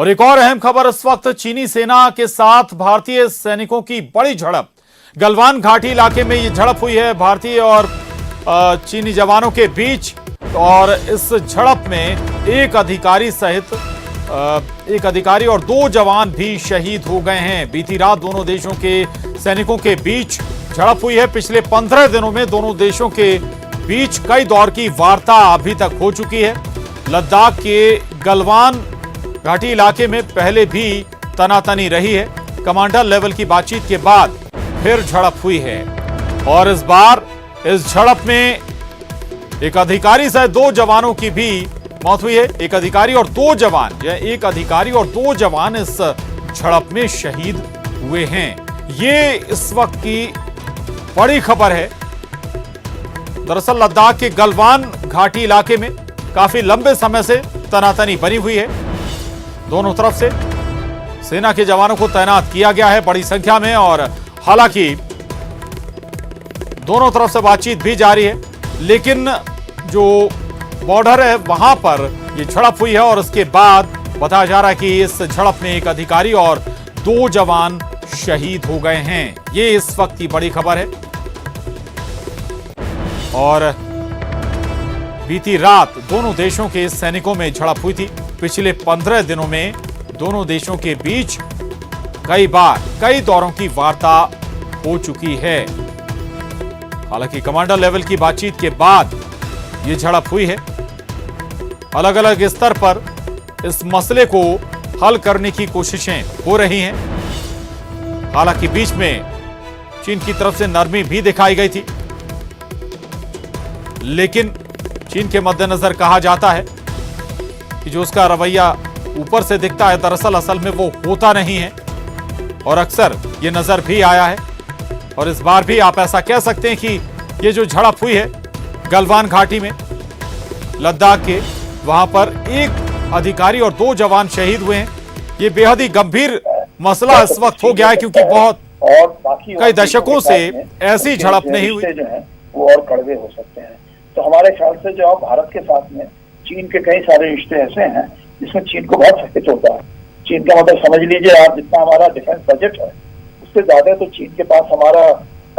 और एक और अहम खबर इस वक्त चीनी सेना के साथ भारतीय सैनिकों की बड़ी झड़प। गलवान घाटी इलाके में ये झड़प हुई है भारतीय और चीनी जवानों के बीच। और इस झड़प में एक अधिकारी और 2 जवान भी शहीद हो गए हैं। बीती रात दोनों देशों के सैनिकों के बीच झड़प हुई है। पिछले 15 दिनों में दोनों देशों के बीच कई दौर की वार्ता अभी तक हो चुकी है। लद्दाख के गलवान घाटी इलाके में पहले भी तनातनी रही है। कमांडर लेवल की बातचीत के बाद फिर झड़प हुई है और इस बार इस झड़प में एक अधिकारी सहित 2 जवानों की भी मौत हुई है। एक अधिकारी और 2 जवान इस झड़प में शहीद हुए हैं। ये इस वक्त की बड़ी खबर है। दरअसल लद्दाख के गलवान घाटी इलाके में काफी लंबे समय से तनातनी बनी हुई है। दोनों तरफ से सेना के जवानों को तैनात किया गया है बड़ी संख्या में और हालांकि दोनों तरफ से बातचीत भी जारी है, लेकिन जो बॉर्डर है वहां पर यह झड़प हुई है और उसके बाद बताया जा रहा है कि इस झड़प में एक अधिकारी और 2 जवान शहीद हो गए हैं। ये इस वक्त की बड़ी खबर है। और बीती रात दोनों देशों के सैनिकों में झड़प हुई थी। पिछले 15 दिनों में दोनों देशों के बीच कई दौरों की वार्ता हो चुकी है। हालांकि कमांडर लेवल की बातचीत के बाद यह झड़प हुई है। अलग अलग स्तर पर इस मसले को हल करने की कोशिशें हो रही हैं। हालांकि बीच में चीन की तरफ से नरमी भी दिखाई गई थी, लेकिन चीन के मद्देनजर कहा जाता है कि जो उसका रवैया ऊपर से दिखता है दरअसल असल में वो होता नहीं है और अक्सर ये नजर भी आया है। और इस बार भी आप ऐसा कह सकते हैं कि ये जो झड़प हुई है गलवान घाटी में लद्दाख के, वहां पर एक अधिकारी और 2 जवान शहीद हुए हैं। ये बेहद ही गंभीर मसला इस वक्त हो गया है क्योंकि कई दशकों से ऐसी झड़प नहीं हुई। वो और कड़वे हो सकते हैं। तो हमारे ख्याल से जो भारत के साथ में चीन के कई सारे रिश्ते ऐसे हैं जिसमें चीन को बहुत सख्त होता है। चीन का मतलब समझ लीजिए आप, जितना हमारा डिफेंस बजट है उससे ज्यादा तो चीन के पास हमारा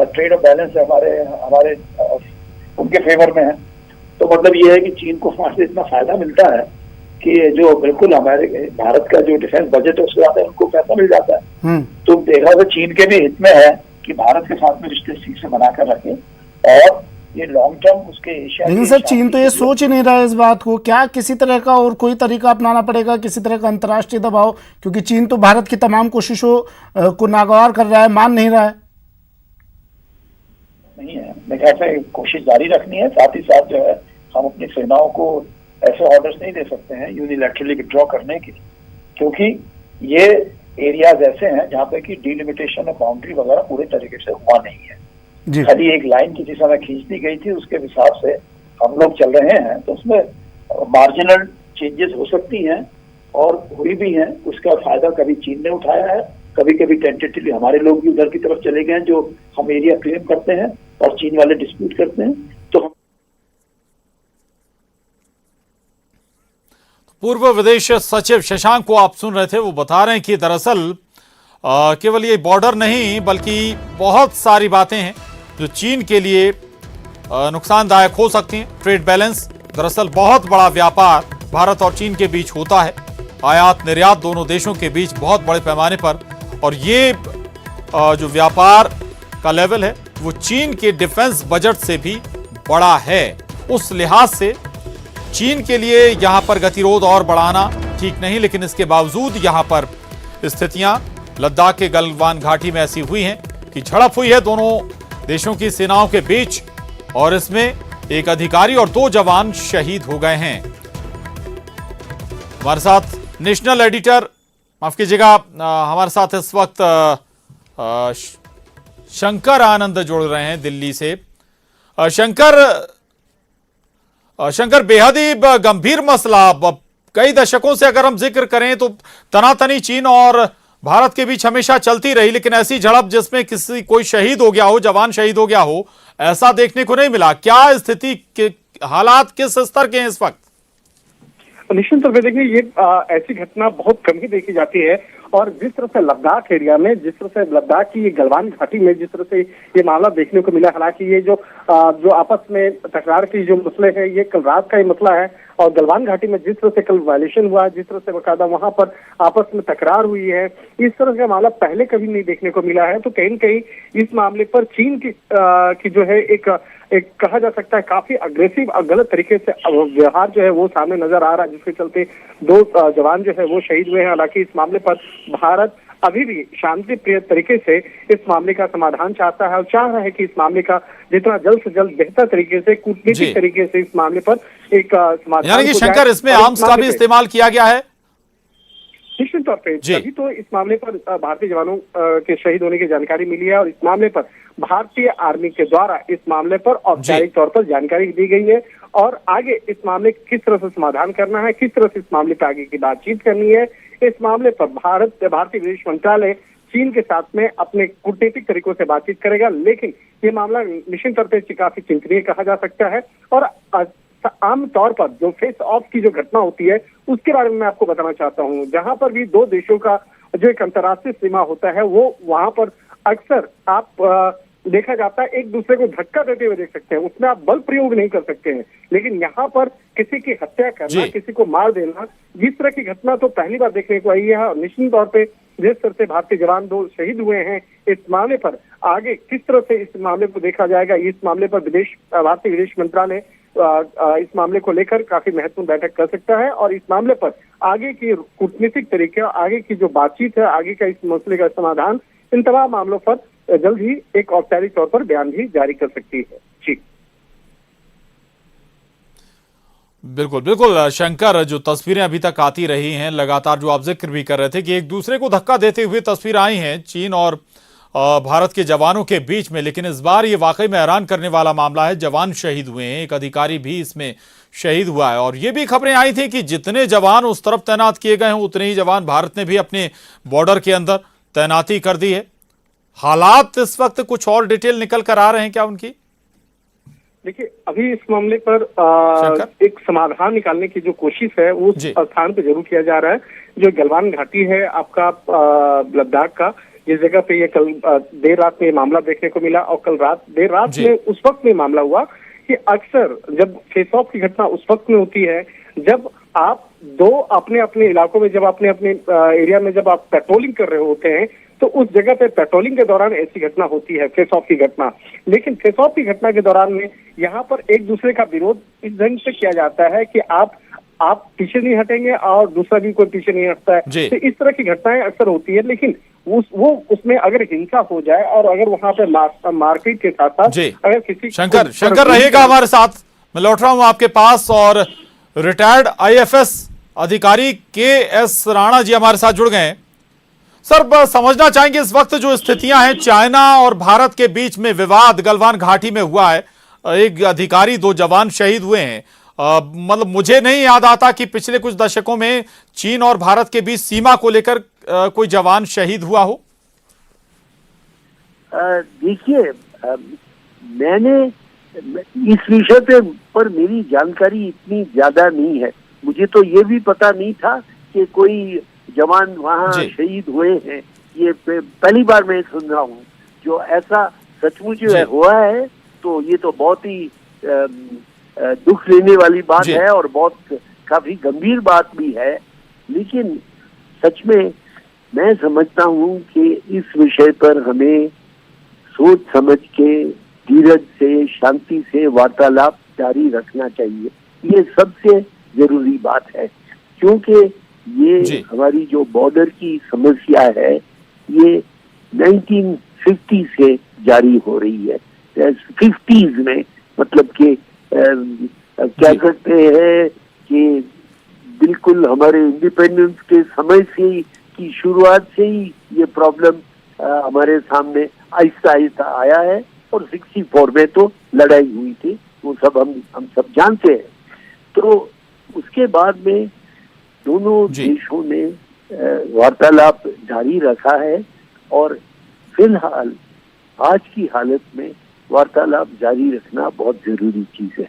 ट्रेड और बैलेंस है हमारे उनके फेवर में है। तो मतलब ये है कि चीन को वहां से इतना फायदा मिलता है कि जो बिल्कुल हमारे भारत का जो डिफेंस बजट है उससे ज्यादा उनको पैसा मिल जाता है। तो देखा तो चीन के भी हित में है कि भारत के साथ में रिश्ते ठीक से बनाकर रखें और ये लॉन्ग टर्म उसके एशिया। लेकिन सर चीन तो ये सोच ही नहीं रहा है इस बात को। क्या किसी तरह का और कोई तरीका अपनाना पड़ेगा, किसी तरह का अंतर्राष्ट्रीय दबाव, क्योंकि चीन तो भारत की तमाम कोशिशों को नागवार कर रहा है, मान नहीं रहा है। नहीं है, मेरे ख्याल से कोशिश जारी रखनी है। साथ ही साथ जो है हम अपनी सेनाओं को ऐसे ऑर्डर्स नहीं दे सकते हैं यूनिलैटरली विड्रॉ करने के, क्योंकि ये एरियाज ऐसे हैं जहाँ पे कि डिलिमिटेशन और बाउंड्री वगैरह पूरे तरीके से हुआ नहीं है। खाली एक लाइन किसी समय खींच दी गई थी, उसके हिसाब से हम लोग चल रहे हैं। तो उसमें मार्जिनल चेंजेस हो सकती हैं और हुई भी हैं। उसका फायदा कभी चीन ने उठाया है, कभी कभी टेंटेटिवली हमारे लोग भी उधर की तरफ चले गए हैं जो हम एरिया क्लेम करते हैं और चीन वाले डिस्प्यूट करते हैं। तो पूर्व विदेश सचिव शशांक को आप सुन रहे थे। वो बता रहे हैं कि दरअसल केवल ये बॉर्डर नहीं बल्कि बहुत सारी बातें हैं जो चीन के लिए नुकसानदायक हो सकती हैं। ट्रेड बैलेंस, दरअसल बहुत बड़ा व्यापार भारत और चीन के बीच होता है, आयात निर्यात दोनों देशों के बीच बहुत बड़े पैमाने पर। और ये जो व्यापार का लेवल है वो चीन के डिफेंस बजट से भी बड़ा है। उस लिहाज से चीन के लिए यहां पर गतिरोध और बढ़ाना ठीक नहीं, लेकिन इसके बावजूद यहां पर स्थितियां लद्दाख के गलवान घाटी में ऐसी हुई हैं कि झड़प हुई है दोनों देशों की सेनाओं के बीच और इसमें एक अधिकारी और 2 जवान शहीद हो गए हैं। हमारे साथ नेशनल एडिटर, माफ कीजिएगा, हमारे साथ इस वक्त शंकर आनंद जुड़ रहे हैं दिल्ली से। शंकर, बेहद ही गंभीर मसला, कई दशकों से अगर हम जिक्र करें तो तनातनी चीन और भारत के बीच हमेशा चलती रही, लेकिन ऐसी झड़प जिसमें कोई शहीद हो गया हो, जवान शहीद हो गया हो, ऐसा देखने को नहीं मिला। क्या स्थिति के हालात किस स्तर के हैं इस वक्त? निश्चित तौर पर देखिए ये ऐसी घटना बहुत कम ही देखी जाती है। और जिस तरह से लद्दाख एरिया में, जिस तरह से लद्दाख की ये गलवान घाटी में जिस तरह से ये मामला देखने को मिला, हालांकि ये जो आपस में तकरार की जो मसले हैं ये कल रात का ही मसला है। और गलवान घाटी में जिस तरह से कल वायलेशन हुआ, जिस तरह से बकायदा वहां पर आपस में तकरार हुई है, इस तरह का मामला पहले कभी नहीं देखने को मिला है। तो कहीं न कहीं इस मामले पर चीन की जो है एक कहा जा सकता है काफी अग्रेसिव और गलत तरीके से व्यवहार जो है वो सामने नजर आ रहा है, जिसके चलते 2 जवान जो है वो शहीद हुए हैं। हालांकि इस मामले पर भारत अभी भी शांति प्रिय तरीके से इस मामले का समाधान चाहता है और चाह रहा है कि इस मामले का जितना जल्द से जल्द बेहतर तरीके से, कूटनीतिक तरीके से इस मामले पर एक समाधान। यानी कि शंकर, इसमें आर्म्स का भी इस्तेमाल किया गया है? निश्चित तौर पे तभी तो इस मामले पर भारतीय जवानों के शहीद होने की जानकारी मिली है और इस मामले पर भारतीय आर्मी के द्वारा इस मामले पर औपचारिक तौर पर जानकारी दी गई है। और आगे इस मामले किस तरह से समाधान करना है, किस तरह से इस मामले पर आगे की बातचीत करनी है, इस मामले पर भारतीय विदेश मंत्रालय चीन के साथ में अपने कूटनीतिक तरीकों से बातचीत करेगा। लेकिन ये मामला निश्चित तौर पर काफी चिंतनीय कहा जा सकता है। और आम तौर पर जो फेस ऑफ की जो घटना होती है उसके बारे में मैं आपको बताना चाहता हूँ। जहां पर भी 2 देशों का जो एक अंतर्राष्ट्रीय सीमा होता है वो वहां पर अक्सर आप देखा जाता है एक दूसरे को धक्का देते हुए देख सकते हैं, उसमें आप बल प्रयोग नहीं कर सकते हैं। लेकिन यहाँ पर किसी की हत्या करना, किसी को मार देना, जिस तरह की घटना तो पहली बार देखने को आई है। और निश्चित तौर पे जिस तरह से भारतीय जवान 2 शहीद हुए हैं, इस मामले पर आगे किस तरह से इस मामले को देखा जाएगा, इस मामले पर भारतीय विदेश मंत्रालय इस मामले को लेकर काफी महत्वपूर्ण बैठक कर सकता है। और इस मामले पर आगे की कूटनीतिक तरीके, आगे की जो बातचीत है, आगे का इस मसले का समाधान, इन तमाम मामलों पर जल्द ही एक औपचारिक तौर पर बयान भी जारी कर सकती है। जी बिल्कुल बिल्कुल शंकर, जो तस्वीरें अभी तक आती रही हैं लगातार, जो आप जिक्र भी कर रहे थे कि एक दूसरे को धक्का देते हुए तस्वीर आई हैं चीन और भारत के जवानों के बीच में, लेकिन इस बार ये वाकई में हैरान करने वाला मामला है। जवान शहीद हुए हैं, एक अधिकारी भी इसमें शहीद हुआ है। और ये भी खबरें आई थी कि जितने जवान उस तरफ तैनात किए गए हैं उतने ही जवान भारत ने भी अपने बॉर्डर के अंदर तैनाती कर दी है। हालात इस वक्त कुछ और डिटेल निकल कर आ रहे हैं क्या उनकी? देखिए, अभी इस मामले पर एक समाधान निकालने की जो कोशिश है वो स्थान पे जरूर किया जा रहा है। जो गलवान घाटी है आपका लद्दाख का, जिस जगह पे ये कल देर रात में मामला देखने को मिला और कल देर रात में उस वक्त में मामला हुआ कि अक्सर जब फेस ऑफ की घटना उस वक्त में होती है जब आप 2 अपने अपने इलाकों में, जब अपने अपने एरिया में जब आप पेट्रोलिंग कर रहे होते हैं, तो उस जगह पे पेट्रोलिंग के दौरान ऐसी घटना होती है, फेस ऑफ की घटना। लेकिन फेस ऑफ की घटना के दौरान में यहाँ पर एक दूसरे का विरोध इस ढंग से किया जाता है कि आप पीछे नहीं हटेंगे और दूसरा भी कोई पीछे नहीं हटता है। तो इस तरह की घटनाएं अक्सर होती है। लेकिन उसमें अगर हिंसा हो जाए और अगर वहां पे मारपीट के साथ साथ अगर किसी शंकर रहेगा हमारे साथ, मैं लौट रहा हूं आपके पास। और रिटायर्ड IFS अधिकारी KS राणा जी हमारे साथ जुड़ गए हैं। सर, समझना चाहेंगे इस वक्त जो स्थितियां हैं, चाइना और भारत के बीच में विवाद गलवान घाटी में हुआ है, एक अधिकारी 2 जवान शहीद हुए हैं। मतलब मुझे नहीं याद आता कि पिछले कुछ दशकों में चीन और भारत के बीच सीमा को लेकर कोई जवान शहीद हुआ हो। देखिए, मैंने इस विषय पर मेरी जानकारी इतनी ज्यादा नहीं है। मुझे तो ये भी पता नहीं था कि कोई जवान वहाँ शहीद हुए हैं। ये पहली बार मैं सुन रहा हूँ। जो ऐसा सचमुच हुआ है तो ये तो बहुत ही दुख लेने वाली बात है और बहुत काफी गंभीर बात भी है। लेकिन सच में मैं समझता हूँ कि इस विषय पर हमें सोच समझ के, धीरज से, शांति से वार्तालाप जारी रखना चाहिए। ये सबसे जरूरी बात है, क्योंकि ये हमारी जो बॉर्डर की समस्या है ये 1950 से जारी हो रही है। 50s में, मतलब कि क्या कहते हैं कि बिल्कुल हमारे इंडिपेंडेंस के समय से ही की शुरुआत से ही ये प्रॉब्लम हमारे सामने आहिस्ता आहिस्ता आया है। और 64 में तो लड़ाई हुई थी, वो सब हम सब जानते हैं। तो उसके बाद में दोनों देशों ने वार्तालाप जारी रखा है और फिलहाल आज की हालत में वार्तालाप जारी रखना बहुत जरूरी चीज है।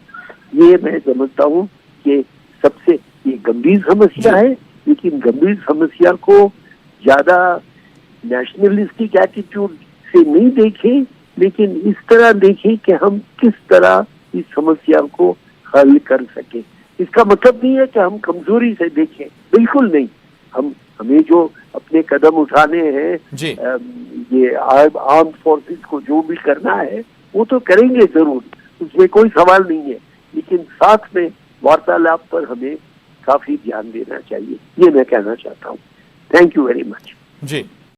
ये मैं समझता हूँ कि सबसे ये गंभीर समस्या है, लेकिन गंभीर समस्या को ज्यादा नेशनलिस्टिक एटीट्यूड से नहीं देखें, लेकिन इस तरह देखें कि हम किस तरह इस समस्या को हल कर सके। इसका मतलब नहीं है कि हम कमजोरी से देखें, बिल्कुल नहीं। हमें जो अपने कदम उठाने हैं, ये आर्म फोर्सेस को जो भी करना है वो तो करेंगे जरूर, उसमें कोई सवाल नहीं है, लेकिन साथ में वार्तालाप पर हमें काफी ध्यान देना चाहिए, ये मैं कहना चाहता हूँ। Thank you very much. Ji.